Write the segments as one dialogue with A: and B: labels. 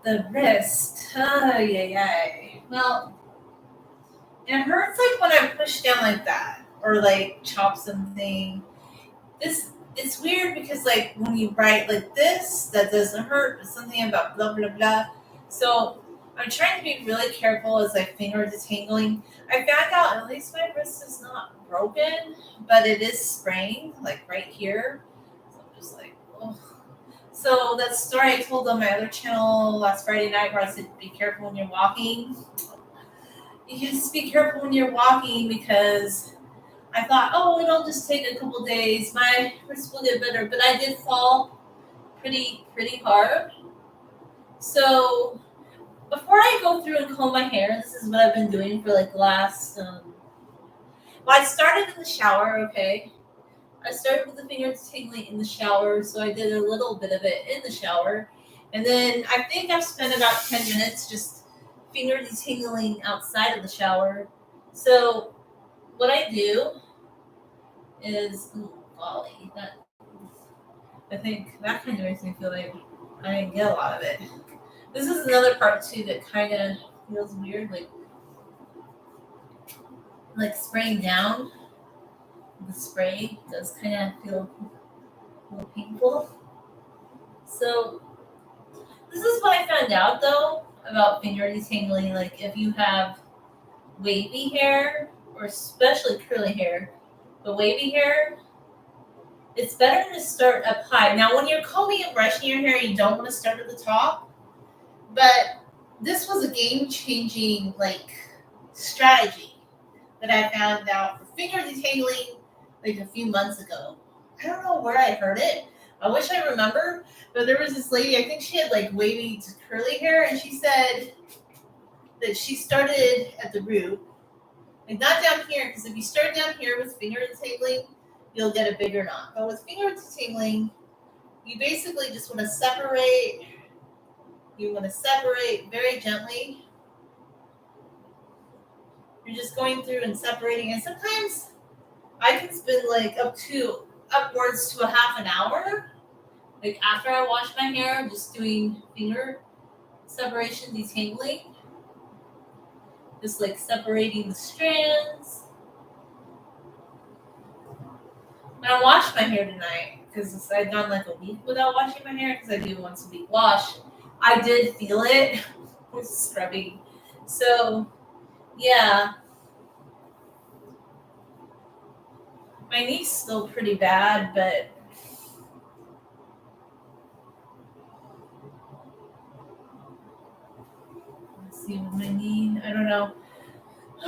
A: The wrist. Oh, yeah, yeah. Well, it hurts like when I push down like that or like chop something. This it's weird because like when you write like this, that doesn't hurt, but something about blah blah blah. So I'm trying to be really careful as I finger detangling. I found out at least my wrist is not broken, but it is sprained, like right here. So I'm just like, oh. So that story I told on my other channel last Friday night where I said be careful when you're walking. You just be careful when you're walking because I thought, oh, it'll just take a couple days. My wrist will get better, but I did fall pretty hard. So before I go through and comb my hair, this is what I've been doing for like the last. Well, I started in the shower. Okay, I started with the finger tingling in the shower, so I did a little bit of it in the shower, and then I think I've spent about 10 minutes just finger detangling outside of the shower. So what I do is, ooh, golly, that I think that kind of makes me feel like I didn't get a lot of it. This is another part too that kind of feels weird, like spraying down. The spray does kind of feel a little painful. So this is what I found out though about finger detangling. Like if you have wavy hair or especially curly hair, but wavy hair, it's better to start up high. Now, when you're combing and brushing your hair, you don't want to start at the top. But this was a game-changing strategy that I found out for finger detangling like a few months ago. I don't know where I heard it. I wish I remember, but there was this lady. I think she had like wavy to curly hair, and she said that she started at the root, like not down here, because if you start down here with finger detangling, you'll get a bigger knot. But with finger detangling, you basically just want to separate. You want to separate very gently. You're just going through and separating, and sometimes I can spend like upwards to a half an hour, like after I wash my hair, just doing finger separation, detangling, just like separating the strands. And I washed my hair tonight because I'd gone like a week without washing my hair because I do once a week wash. I did feel it with scrubbing. So, yeah, my knee's still pretty bad, but let's see with my knee. I don't know.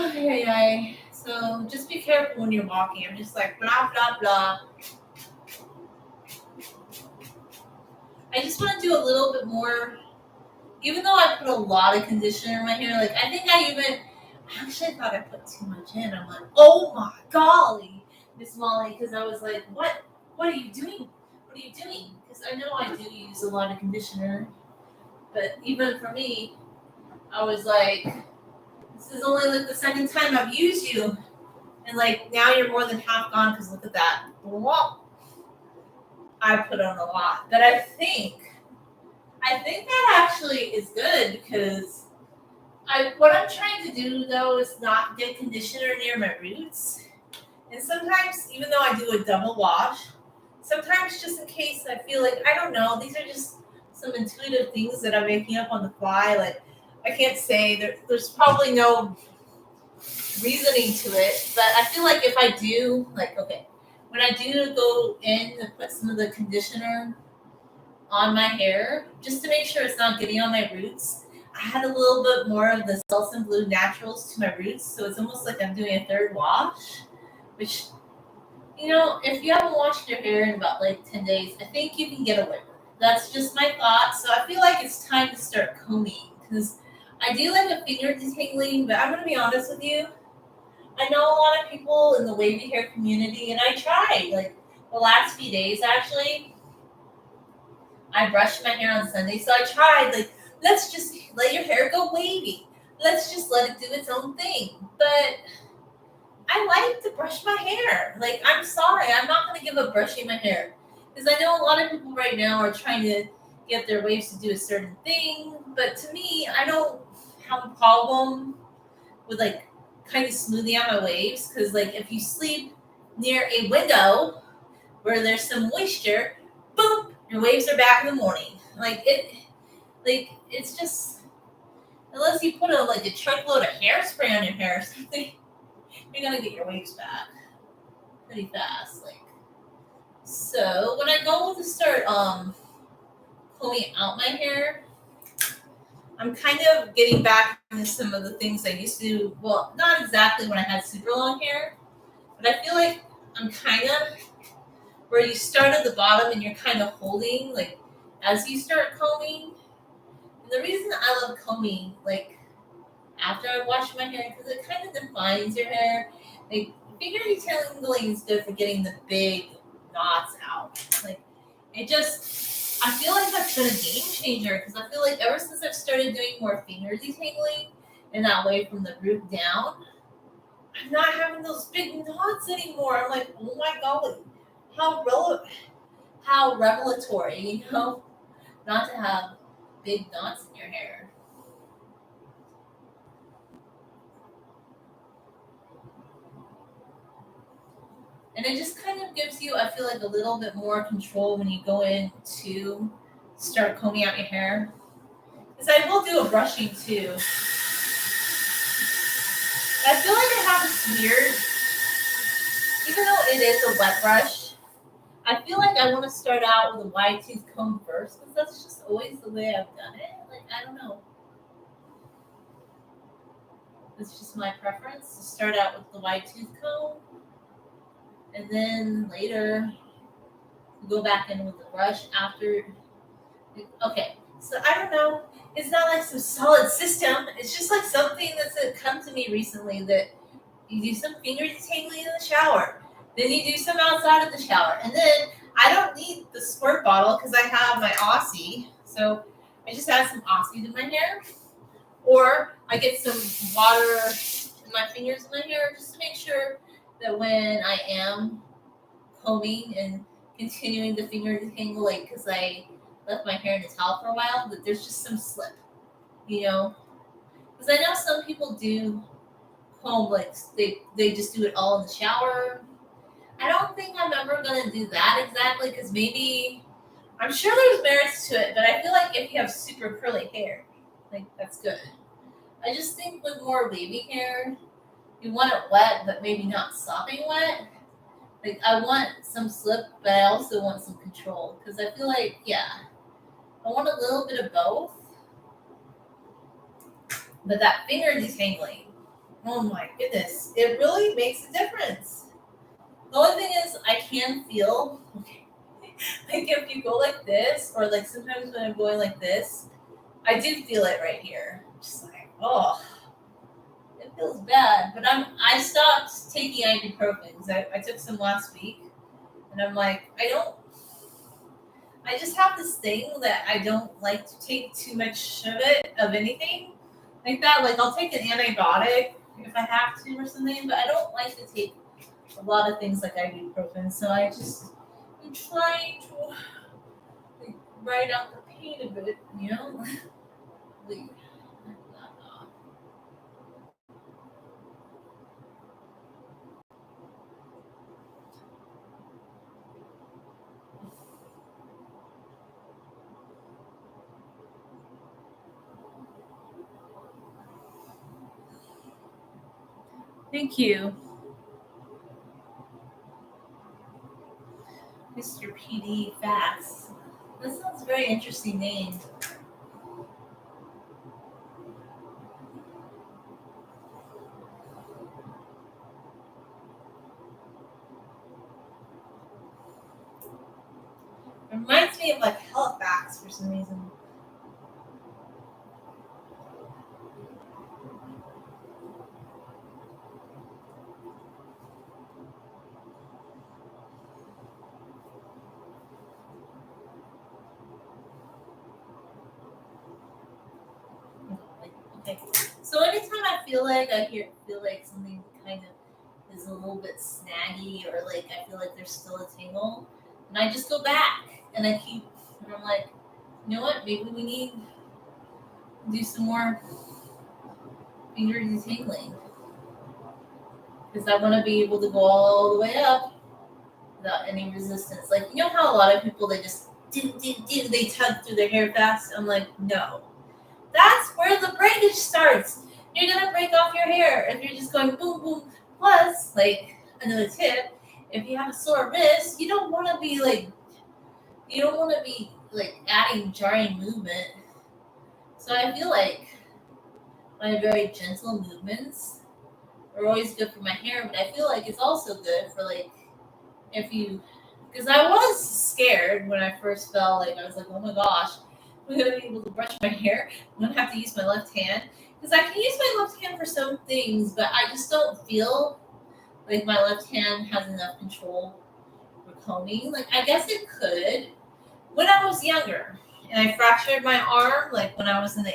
A: Okay. So just be careful when you're walking. I'm just like blah blah blah. I just want to do a little bit more. Even though I put a lot of conditioner in my hair, like I think I actually thought I put too much in. I'm like, oh my golly, Miss Molly, because I was like, what are you doing? What are you doing? Because I know I do use a lot of conditioner, but even for me, I was like, this is only like the second time I've used you, and like now you're more than half gone. Because look at that. Well, I put on a lot, but I think that actually is good because what I'm trying to do though is not get conditioner near my roots. And sometimes, even though I do a double wash, sometimes just in case I feel like I don't know, these are just some intuitive things that I'm making up on the fly. Like I can't say there's probably no reasoning to it, but I feel like if I do, like okay, when I do go in and put some of the conditioner on my hair just to make sure it's not getting on my roots. I had a little bit more of the Selsun Blue Naturals to my roots, so it's almost like I'm doing a third wash, which, if you haven't washed your hair in about like 10 days, I think you can get away with it. That's just my thought. So I feel like it's time to start combing because I do like a finger detangling, but I'm going to be honest with you. I know a lot of people in the wavy hair community, and I tried like the last few days actually. I brushed my hair on Sunday, so I tried let's just let your hair go wavy. Let's just let it do its own thing. But I like to brush my hair. Like I'm sorry, I'm not gonna give up brushing my hair because I know a lot of people right now are trying to get their waves to do a certain thing. But to me, I don't have a problem with like kind of smoothing out my waves because like if you sleep near a window where there's some moisture, boom, your waves are back in the morning. Like it's just unless you put a truckload of hairspray on your hair or something, you're gonna get your waves back pretty fast. Like so, when I go to start combing out my hair, I'm kind of getting back into some of the things I used to do. Well, not exactly when I had super long hair, but I feel like I'm kind of where you start at the bottom and you're kind of holding like as you start combing. And the reason I love combing, like after I wash my hair, because it kind of defines your hair. Like finger detangling is good for getting the big knots out. Like it just, I feel like that's been a game changer because I feel like ever since I've started doing more finger detangling and that way from the root down, I'm not having those big knots anymore. I'm like, oh my golly, how how revelatory, not to have big knots in your hair. And it just kind of gives you, I feel like, a little bit more control when you go in to start combing out your hair. Because I will do a brushing too. I feel like I have this weird, even though it is a wet brush, I feel like I want to start out with a wide tooth comb first because that's just always the way I've done it. Like, I don't know. It's just my preference to start out with the wide tooth comb and then later go back in with the brush after. Okay, so I don't know. It's not like some solid system. It's just like something that's come to me recently that you do some finger detangling in the shower. Then you do some outside of the shower. And then I don't need the squirt bottle because I have my Aussie. So I just add some Aussie to my hair. Or I get some water in my fingers in my hair just to make sure that when I am combing and continuing the finger detangle, like because I left my hair in a towel for a while, that there's just some slip, you know? Because I know some people do comb, like they just do it all in the shower. I don't think I'm ever gonna do that exactly because maybe I'm sure there's merits to it, but I feel like if you have super curly hair, like that's good. I just think with more baby hair, you want it wet, but maybe not sopping wet. Like I want some slip, but I also want some control because I feel like I want a little bit of both. But that finger detangling, oh my goodness, it really makes a difference. The only thing is, I can feel like if you go like this, or like sometimes when I'm going like this, I do feel it right here. Just like, oh, it feels bad. But I stopped taking ibuprofen because I took some last week, and I'm like, I just have this thing that I don't like to take too much of it, of anything like that. Like I'll take an antibiotic if I have to or something, but I don't like to take a lot of things like ibuprofen. So I'm trying to like, ride out the pain a bit, you know? Like, thank you, Mr. PD Fast. That sounds a very interesting name. It reminds me of like Halifax for some reason. Like, okay. So anytime feel like something kind of is a little bit snaggy or like I feel like there's still a tingle, and I just go back and I keep and I'm like, You know what? Maybe we need to do some more finger detangling because I want to be able to go all the way up without any resistance. Like, you know how a lot of people, they just do, they tug through their hair fast? I'm like, no. That's where the breakage starts. You're going to break off your hair if you're just going boom, boom. Plus, like, another tip, if you have a sore wrist, you don't want to be, like, adding jarring movement. So I feel like my very gentle movements are always good for my hair, but I feel like it's also good for, like, if you, because I was scared when I first fell. Like, I was like, oh my gosh, I'm gonna be able to brush my hair. I'm gonna have to use my left hand because I can use my left hand for some things, but I just don't feel like my left hand has enough control for combing. Like, I guess it could. When I was younger and I fractured my arm, like when I was in the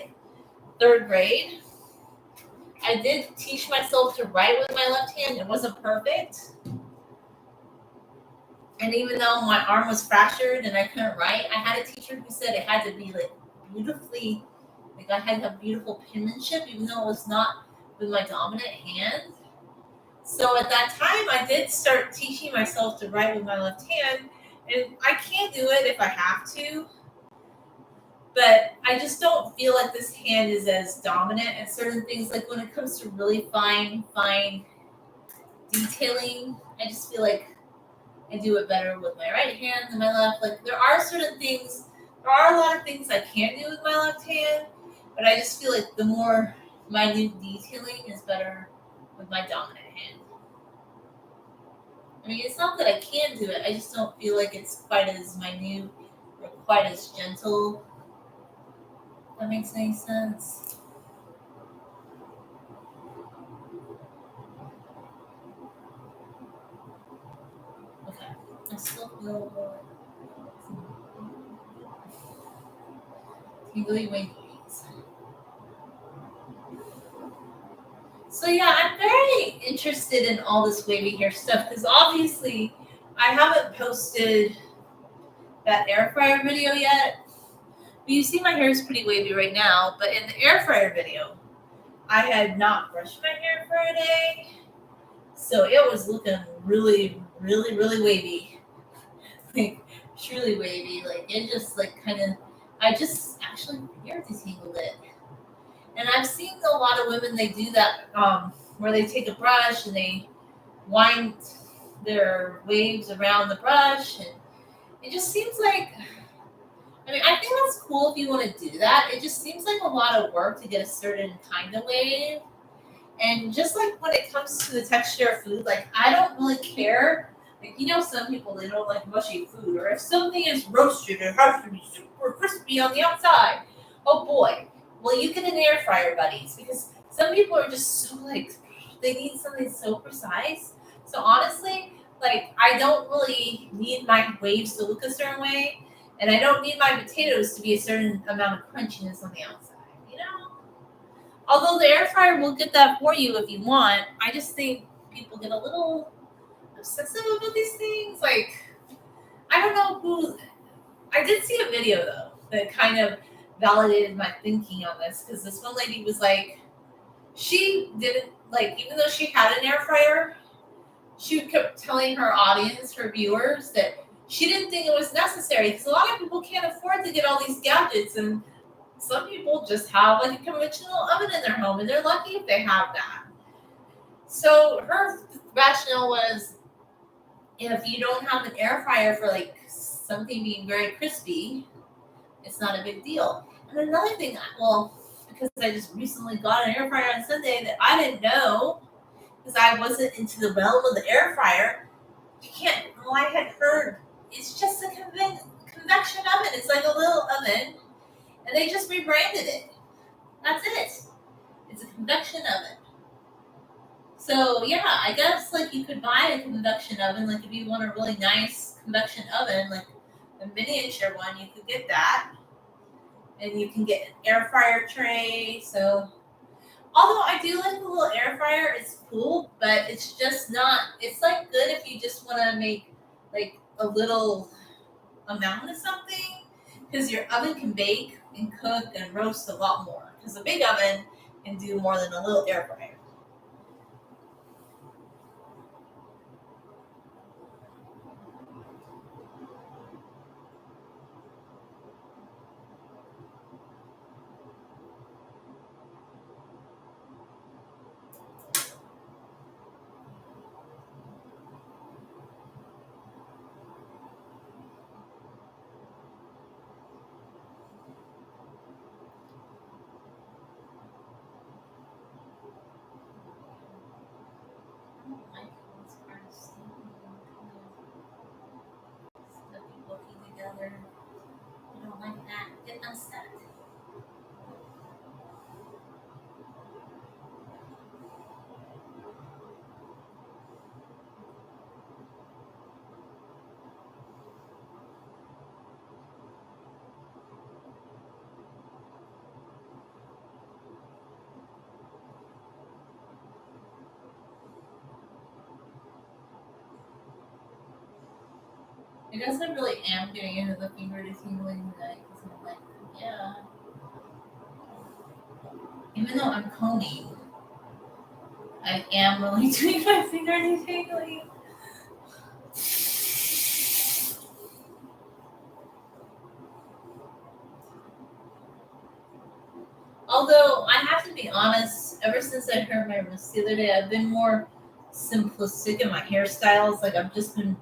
A: third grade, I did teach myself to write with my left hand. It wasn't perfect. And even though my arm was fractured and I couldn't write, I had a teacher who said it had to be like beautifully, like I had to have beautiful penmanship, even though it was not with my dominant hand. So at that time, I did start teaching myself to write with my left hand. And I can do it if I have to, but I just don't feel like this hand is as dominant at certain things. Like when it comes to really fine detailing, I just feel like I do it better with my right hand than my left. Like there are a lot of things I can do with my left hand, but I just feel like the more minute detailing is better with my dominant hand. I mean, it's not that I can do it, I just don't feel like it's quite as minute or quite as gentle. If that makes any sense. Okay. I still feel tingly winkies. So yeah, I'm very interested in all this wavy hair stuff because obviously I haven't posted that air fryer video yet. But you see my hair is pretty wavy right now, but in the air fryer video, I had not brushed my hair for a day. So it was looking really wavy. Like truly wavy. Like it just like kind of I just actually hair detangled it. And I've seen a lot of women they do that where they take a brush and they wind their waves around the brush and it just seems like I mean I think that's cool if you want to do that. It just seems like a lot of work to get a certain kind of wave. And just like when it comes to the texture of food, like I don't really care. Like you know, some people they don't like mushy food, or if something is roasted, it has to be super crispy on the outside. Oh boy! Well, you get an air fryer, buddies, because some people are just so like they need something so precise. So honestly, like I don't really need my waves to look a certain way, and I don't need my potatoes to be a certain amount of crunchiness on the outside. You know. Although the air fryer will get that for you if you want, I just think people get a little obsessive about these things. Like, I don't know who. I did see a video though that kind of validated my thinking on this because this one lady was like, she didn't like, even though she had an air fryer, she kept telling her audience, her viewers, that she didn't think it was necessary because a lot of people can't afford to get all these gadgets and some people just have like a conventional oven in their home and they're lucky if they have that. So her rationale was if you don't have an air fryer for like something being very crispy, it's not a big deal. And another thing, well, because I just recently got an air fryer on Sunday that I didn't know because I wasn't into the realm of the air fryer. You can't, well, I had heard it's just a convection oven. It's like a little oven and they just rebranded it. That's it. It's a convection oven. So yeah, I guess like you could buy a convection oven. Like if you want a really nice convection oven, like a miniature one, you could get that, and you can get an air fryer tray. So although I do like the little air fryer, it's cool, but it's just not. It's like good if you just want to make like a little amount of something. because your oven can bake and cook and roast a lot more. Because a big oven can do more than a little air fryer. I don't like this part of steaming stuffy booky together. I don't like that. Get unstuck. I guess I really am getting into the finger detangling today because I'm like, yeah. Even though I'm combing, I am really doing my finger detangling. Although I have to be honest, ever since I hurt my wrist the other day, I've been more simplistic in my hairstyles. Like I've just been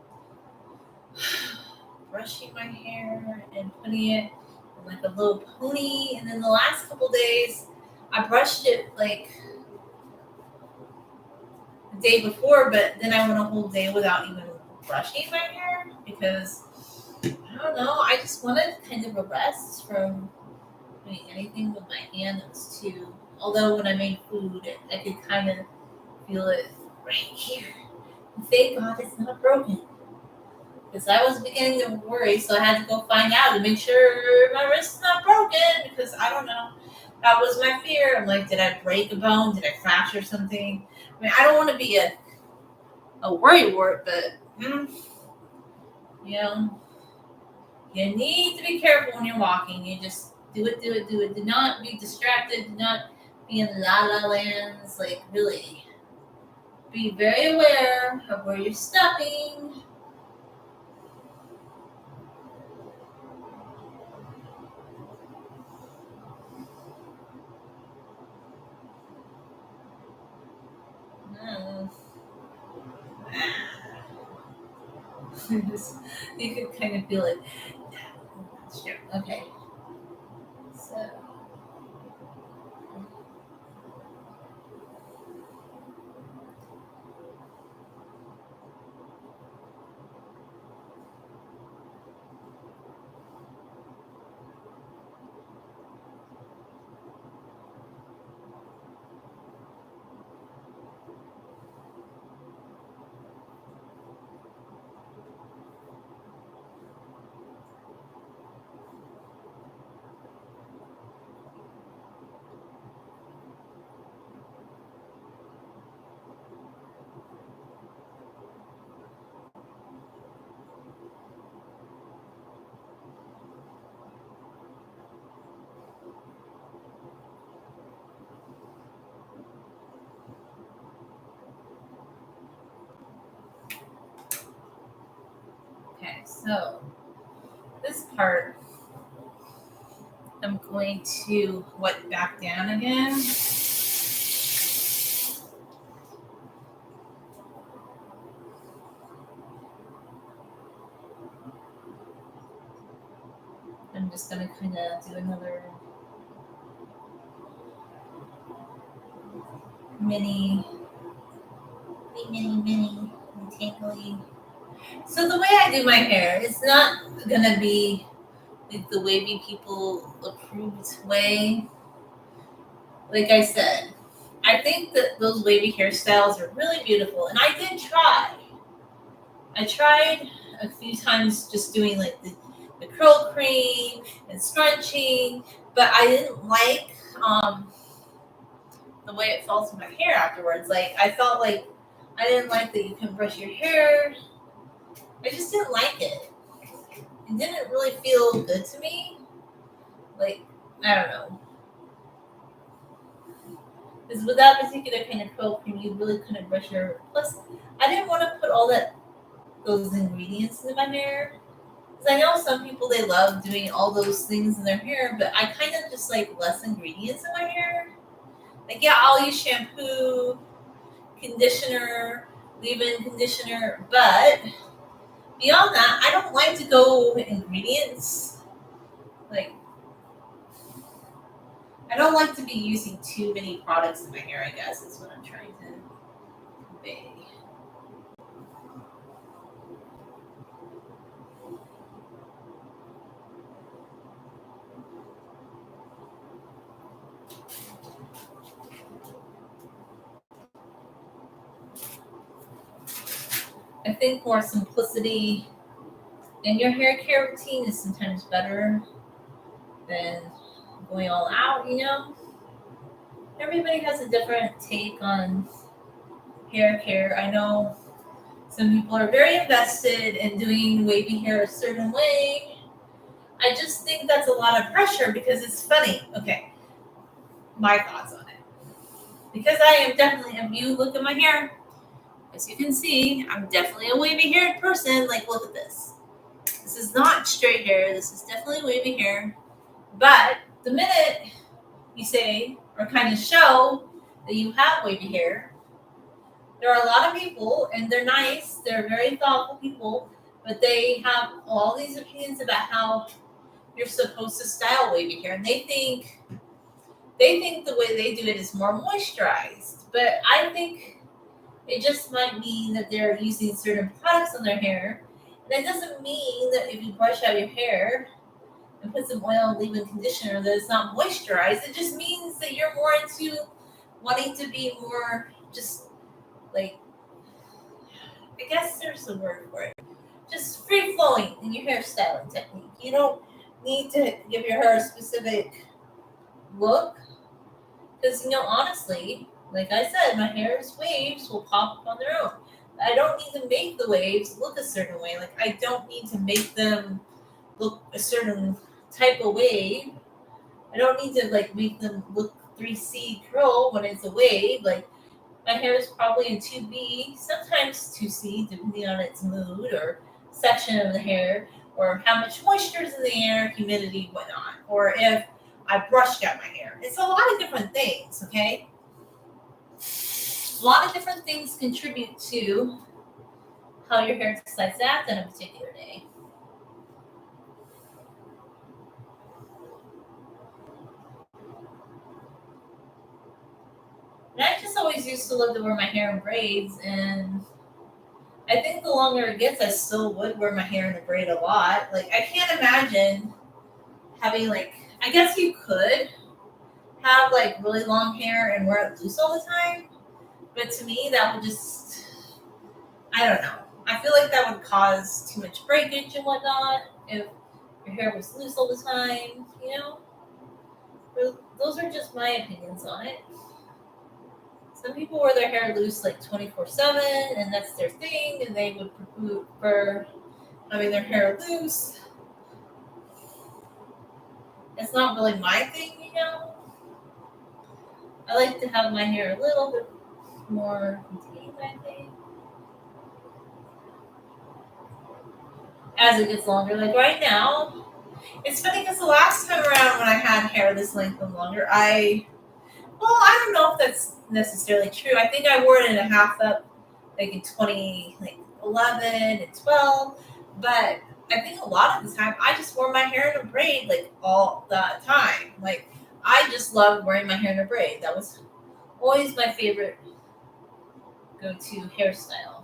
A: brushing my hair and putting it in like a little pony. And then the last couple days, I brushed it like the day before, but then I went a whole day without even brushing my hair because I don't know. I just wanted kind of a rest from doing anything with my hand that was too. Although when I made food, I could kind of feel it right here. And thank God it's not broken. Because I was beginning to worry, so I had to go find out to make sure my wrist's not broken. Because I don't know. That was my fear. I'm like, did I break a bone? Did I fracture something? I mean, I don't want to be a worry wart, but you know, you need to be careful when you're walking. You just do it, do it, do it. Do not be distracted. Do not be in la la lands. Like, really, be very aware of where you're stepping. Mm. You could kind of feel it. Sure. Okay. So, okay. So, this part, I'm going to wet back down again. I'm just going to kind of do another mini, mini tangly. So the way I do my hair, it's not gonna be like the wavy people approved way. Like I said, I think that those wavy hairstyles are really beautiful, and I did try. I tried a few times just doing like the curl cream and scrunching, but I didn't like the way it felt in my hair afterwards. Like I felt like I didn't like that you can brush your hair. I just didn't like it. It didn't really feel good to me. Like, I don't know. Because with that particular kind of curl cream, you really couldn't brush your. Plus, I didn't want to put all that those ingredients in my hair. Because I know some people they love doing all those things in their hair, but I kind of just like less ingredients in my hair. Like, yeah, I'll use shampoo, conditioner, leave-in conditioner, but beyond that, I don't like to go with ingredients. Like, I don't like to be using too many products in my hair. I guess is what I'm trying to convey. I think more simplicity in your hair care routine is sometimes better than going all out. You know, everybody has a different take on hair care. I know some people are very invested in doing wavy hair a certain way. I just think that's a lot of pressure because it's funny. Okay, my thoughts on it. Because I am definitely, if you look at my hair, as you can see, I'm definitely a wavy haired person. Like, look at this. This is not straight hair. This is definitely wavy hair. But the minute you say or kind of show that you have wavy hair, there are a lot of people, and they're nice. They're very thoughtful people, but they have all these opinions about how you're supposed to style wavy hair, and they think the way they do it is more moisturized. But I think it just might mean that they're using certain products on their hair. And it doesn't mean that if you brush out your hair and put some oil and leave-in conditioner that it's not moisturized. It just means that you're more into wanting to be more just like, I guess there's a word for it. Just free flowing in your hairstyling technique. You don't need to give your hair a specific look. Because, honestly, like I said, my hair's waves will pop up on their own. I don't need to make the waves look a certain way. Like, I don't need to make them look a certain type of wave. I don't need to, like, make them look 3C curl when it's a wave. Like, my hair is probably in 2B, sometimes 2C, depending on its mood or section of the hair, or how much moisture is in the air, humidity, whatnot, or if I brushed out my hair. It's a lot of different things, okay? A lot of different things contribute to how your hair decides to act on a particular day. And I just always used to love to wear my hair in braids, and I think the longer it gets, I still would wear my hair in a braid a lot. Like, I can't imagine having, like, I guess you could have, like, really long hair and wear it loose all the time, but to me, that would just, I don't know. I feel like that would cause too much breakage and whatnot if your hair was loose all the time, you know? Those are just my opinions on it. Some people wear their hair loose like 24/7, and that's their thing, and they would prefer having their hair loose. It's not really my thing. I like to have my hair a little bit more contained, I think, as it gets longer. Like right now, it's funny because the last time around when I had hair this length and longer, I don't know if that's necessarily true. I think I wore it in a half up, like in 2011 and 12. But I think a lot of the time I just wore my hair in a braid like all the time. Like I just loved wearing my hair in a braid. That was always my favorite go-to hairstyle.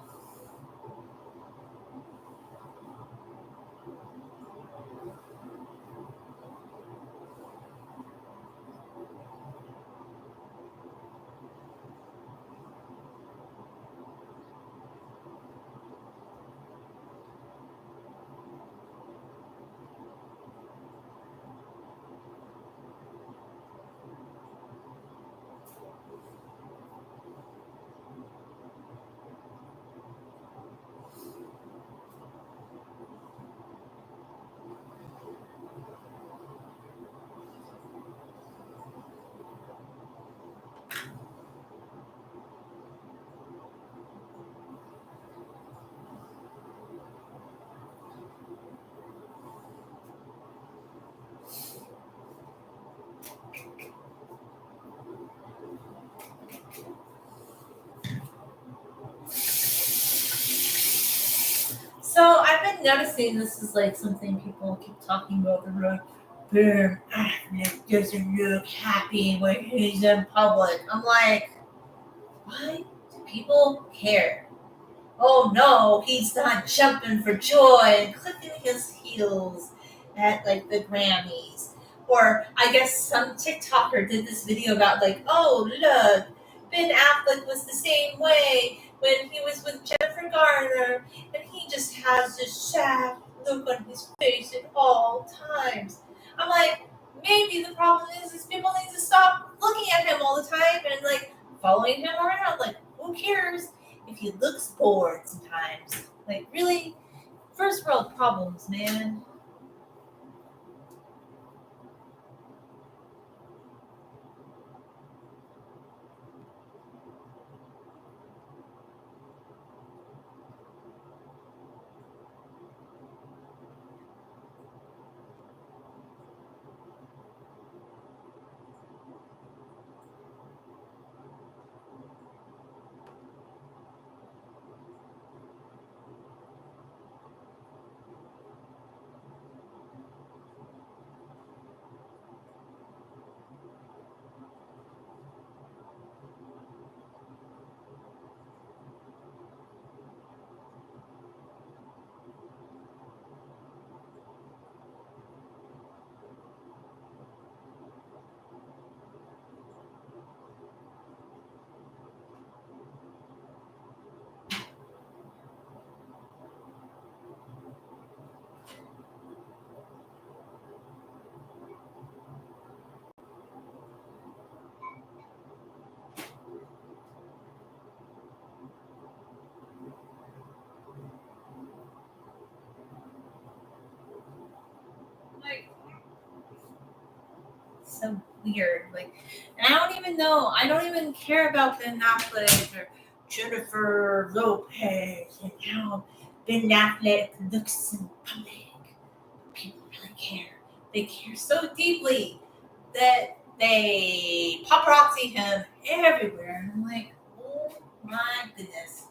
A: noticing this is like something people keep talking about the road. Boom, Affleck doesn't look happy when he's in public. I'm like, why do people care? Oh no, he's not jumping for joy and clicking his heels at like the Grammys. Or I guess some TikToker did this video about like, oh look, Ben Affleck was the same way when he was with Jennifer Garner, and he just has this sad look on his face at all times. I'm like, maybe the problem is people need to stop looking at him all the time and like following him around. Like, who cares if he looks bored sometimes? Like, really? First world problems, man. Like, so weird. Like, and I don't even know. I don't even care about Ben Affleck or Jennifer Lopez and how Ben Affleck looks in public. People really care. They care so deeply that they paparazzi him everywhere. And I'm like, oh my goodness.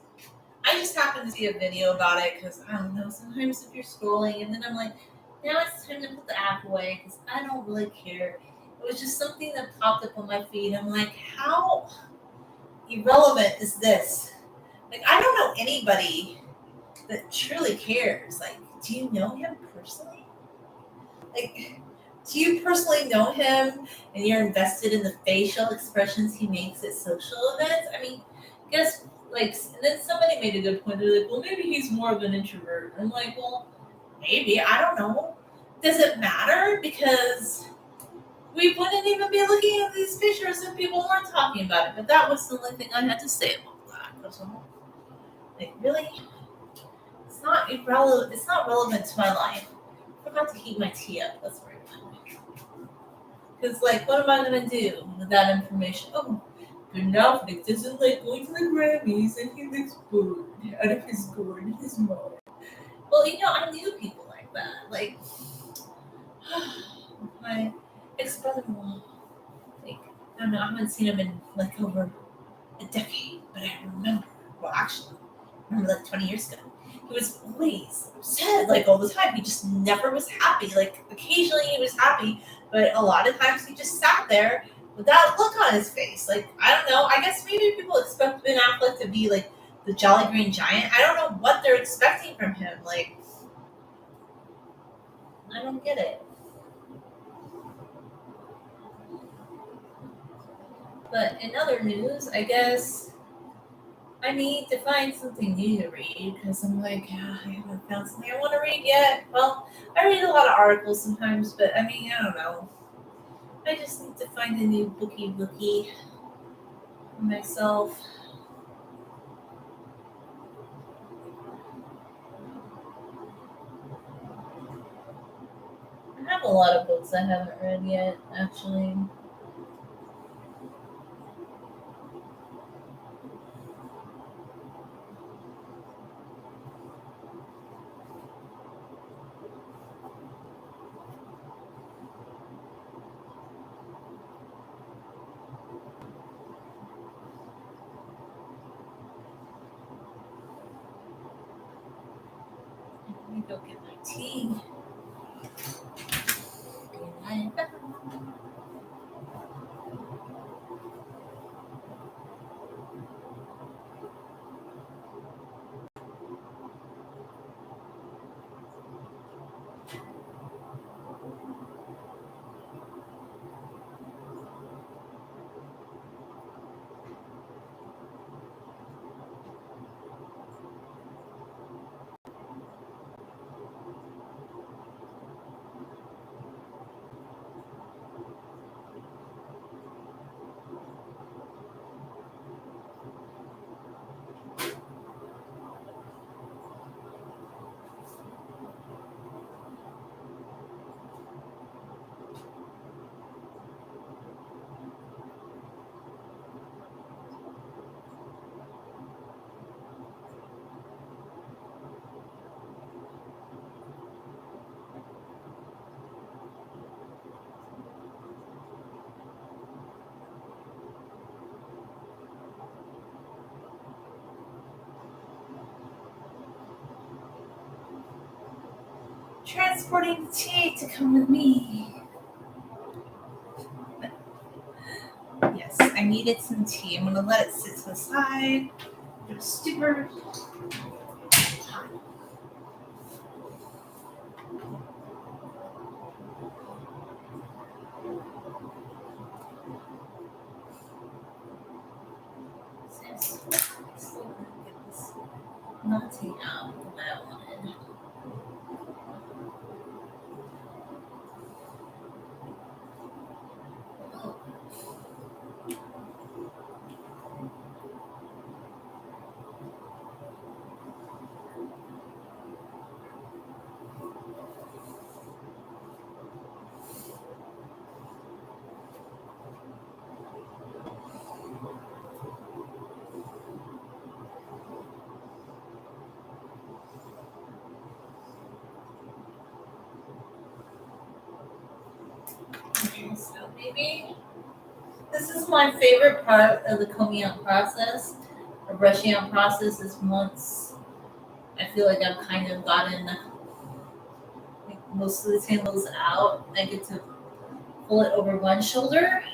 A: I just happened to see a video about it because I don't know. Sometimes if you're scrolling, and then I'm like, now it's time to put the app away because I don't really care. It was just something that popped up on my feed. I'm like, how irrelevant is this? Like, I don't know anybody that truly cares. Like, do you know him personally? Like, do you personally know him and you're invested in the facial expressions he makes at social events? I mean, guess, like, and then somebody made a good point. They're like, well, maybe he's more of an introvert. I'm like, well, maybe. I don't know. Does it matter? Because we wouldn't even be looking at these pictures if people weren't talking about it. But that was the only thing I had to say about that. That's all. Like, really? It's not irrelevant. It's not relevant to my life. I forgot to heat my tea up. That's right. Because, like, what am I going to do with that information? Oh, Ben Affleck doesn't like going to the Grammys and he looks bored out of his gourd in his mouth. Well, I knew people like that. Like, my ex brother in law, like, I don't know, I haven't seen him in, like, over a decade, but I remember, well, actually, I remember, like, 20 years ago. He was always upset, like, all the time. He just never was happy. Like, occasionally he was happy, but a lot of times he just sat there with that look on his face. Like, I don't know. I guess maybe people expect Ben Affleck to be, like, the Jolly Green Giant. I don't know what they're expecting from him. Like, I don't get it. But in other news, I guess I need to find something new to read because I'm like, "Ah, I haven't found something I want to read yet." Well, I read a lot of articles sometimes, but I mean, I don't know. I just need to find a new bookie for myself. I have a lot of books I haven't read yet, actually. Go get my tea. Transporting the tea to come with me. Yes, I needed some tea. I'm gonna let it sit to the side. It's super hot. Yes. Still gonna get this latte out the way I wanted. Okay, so maybe this is my favorite part of the combing out process, or brushing out process, is once I feel like I've kind of gotten like most of the tangles out, I get to pull it over one shoulder,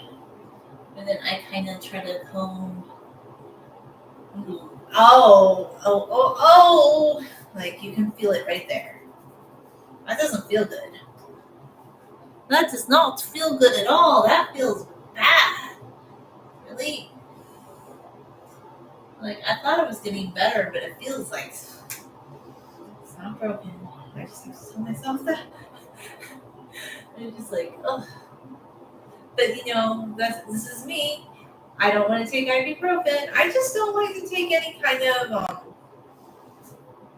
A: and then I kind of try to comb. Oh! Like you can feel it right there. That doesn't feel good. That does not feel good at all. That feels bad. Really? Like I thought it was getting better, but it feels like it's not broken. I just have to tell myself that. I'm just like, oh. But this is me. I don't want to take ibuprofen. I just don't like to take any kind of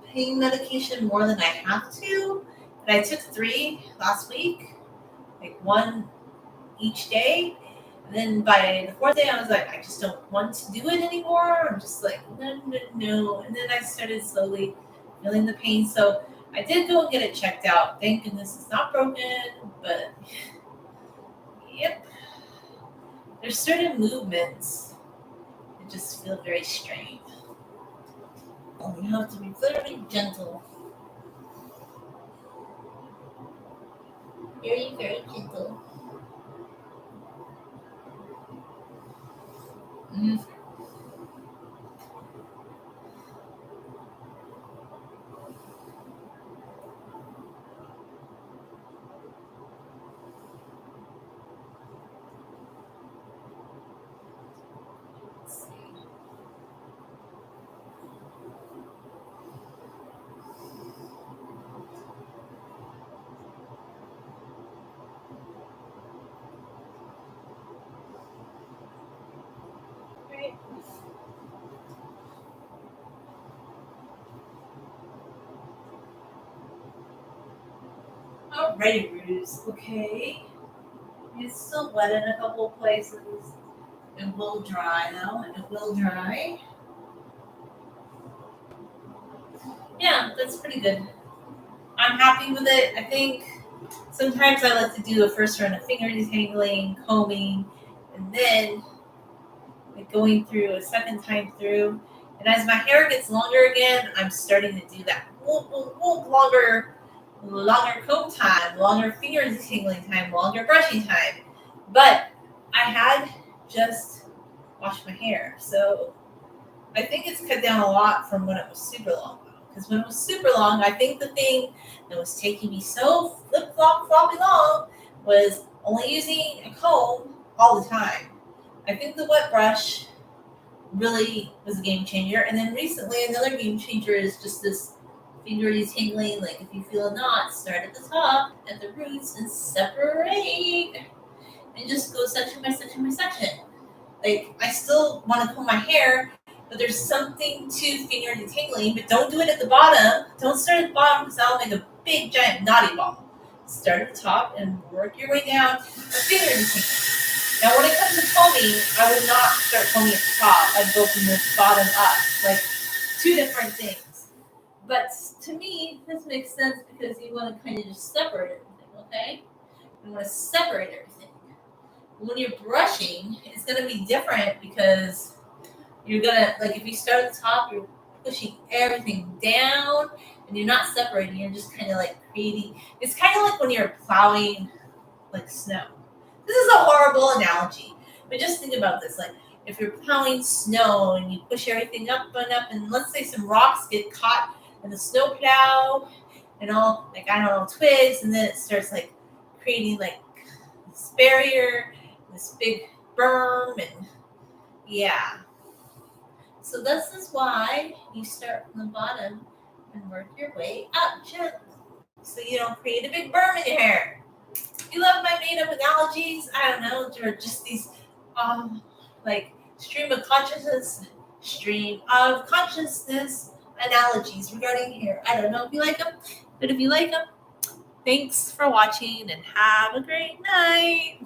A: pain medication more than I have to. And I took 3 last week, like 1 each day. And then by the 4th day, I was like, I just don't want to do it anymore. I'm just like, no. And then I started slowly feeling the pain. So I did go and get it checked out. Thank goodness it's not broken. But yep, there's certain movements that just feel very strange. You have to be very gentle. Very, very gentle. Mm. Let's see. Right. Alrighty, Ruse. Okay. It's still wet in a couple of places. It will dry though. It will dry. Yeah, that's pretty good. I'm happy with it. I think sometimes I like to do a first round of finger detangling, combing, and then like going through a second time through. And as my hair gets longer again, I'm starting to do that longer comb time, longer finger detangling time, longer brushing time. But I had just washed my hair, so I think it's cut down a lot from when it was super long. Because when it was super long, I think the thing that was taking me so flip flop floppy long was only using a comb all the time. I think the wet brush really was a game changer. And then recently, another game changer is just this finger detangling. Like if you feel a knot, start at the top, at the roots, and separate, and just go section by section by section. Like I still want to comb my hair, but there's something to finger detangling. But don't do it at the bottom. Don't start at the bottom because that'll make a big giant knotty ball. Start at the top and work your way down with finger detangling. Now, when it comes to combing, I would not start combing at the top. I'd go from the bottom up, like two different things. But to me, this makes sense because you want to kind of just separate everything, okay? You want to separate everything. When you're brushing, it's going to be different because you're going to, like, if you start at the top, you're pushing everything down and you're not separating. You're just kind of like creating, it's kind of like when you're plowing, like, snow. This is a horrible analogy, but just think about this. Like, if you're plowing snow and you push everything up and up, and let's say some rocks get caught in the snow plow and all, like, I don't know, twigs, and then it starts, like, creating, like, this barrier, this big berm, and yeah. So this is why you start from the bottom and work your way up gently so you don't create a big berm in your hair. You love my made up analogies? I don't know, or just these like stream of consciousness analogies regarding hair. I don't know if you like them, but if you like them, thanks for watching and have a great night.